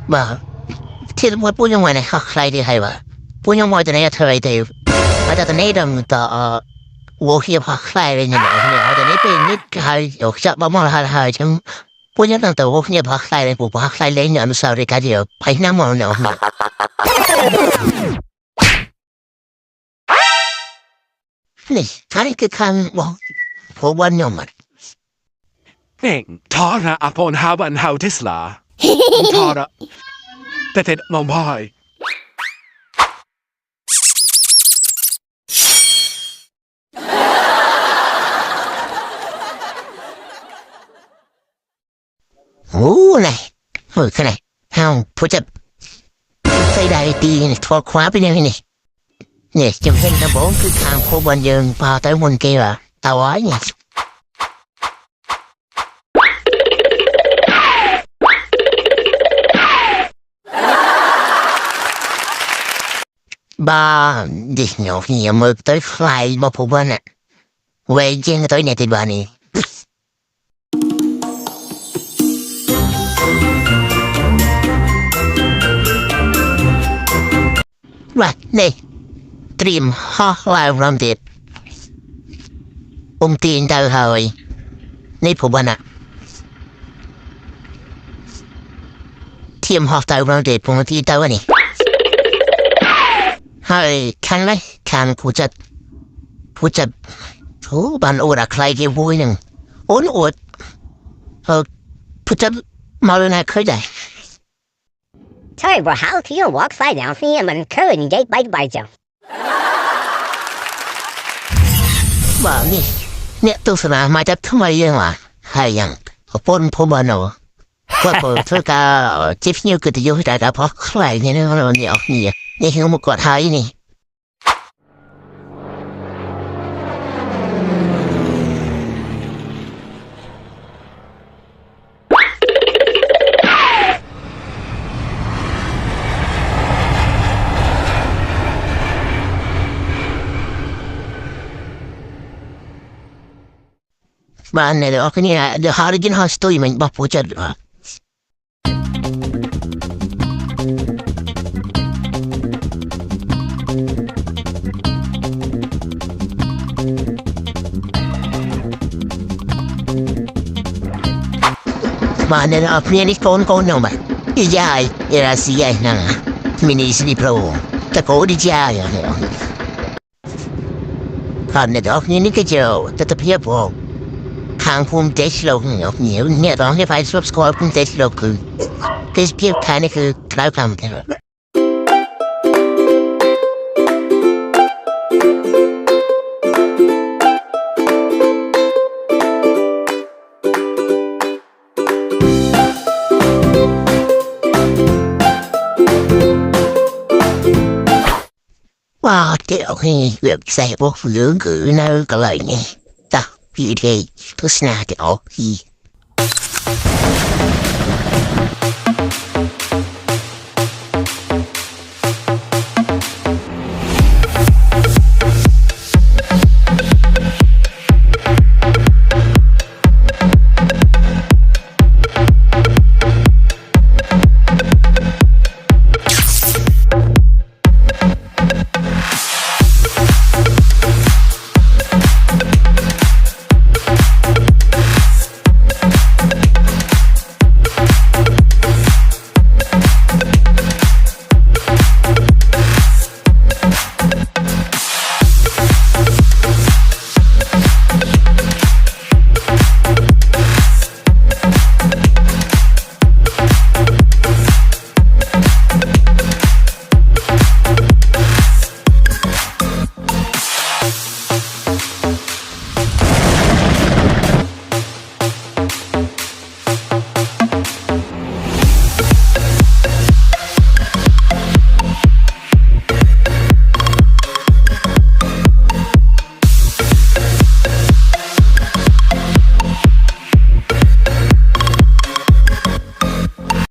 Mà thì một bún trong ngoài này khác lại đi hay vậy bún trong ngoài từ này thời đấy mà từ này đâm từ我去拍来的呢，我在那边你还有下帮忙还像不然等到我去拍来的不拍来的呢，时候的感觉拍那么呢。นี่ท่านคือคันบอกผมวันยมัน Eng, Tara upon Haban how Tisla. Tara. That it Mumbai. โอ้ไหนเฮ้ยขนาดเฮ้าผู้จับใส่ได้ตีนี่ทอดคว้าไปยังไงนี่เนี่ยจำเป็นนะบอกคือทางพบวันยืนพาtới môn kia à tao ấy nhỉ ba đi nhậu nhiều mực tới fly mà phụ bên à về trên tới này thì bà này và này stream ho live làm việc tiền đâu rồiนี่ผมว่านะทีมฮอฟไตรอนเดทผมที่เต้านี่ให้คันเลยคันผู้จัดโอ้บันโอดอะใครเกี่ยวหนึ่งโอนโอดผู้จัดมาเลยนะเคยได้ Thôi bro, how can you walk slide down for me and curve and get by Joe? ว่านี่เนี่ยตัวสนามมาจากทำไมยังวะให้ยังปนผมบ้านเราว่าพอเธอก็จิ๊บนิ้วก็จะยุ่งได้แต่พอใครเนี่ยเราเนี่ยนี่คือมุกกอดหายนี่บ้านเนี่ยเดี๋ยวคนนี้นะเดี๋ยวหาได้กินหาสตูดิมันบ้าพูดจัดบ้านเนี่ยเอาเพื่อนที่โกนน้องบ้านอีจ่ายเอราซีไอ้นั่งมินิสติโปรแต่โกดีจ่ายเนี่ยบ้านเนี่ยเดี๋ยวคนนี้ก็เจอแต่เพียบพอทางภูมิใจเราเนี่ยต้องให้ไฟ subscribe ภูมิใจเราคือเพียบแค่นี้คือคล้ายคำกันว้าวเดี๋ยวให้เว็บใส่พวกเหลืองคือน่าก็เลยไงพี่เททุสนาเดี๋ยวพี่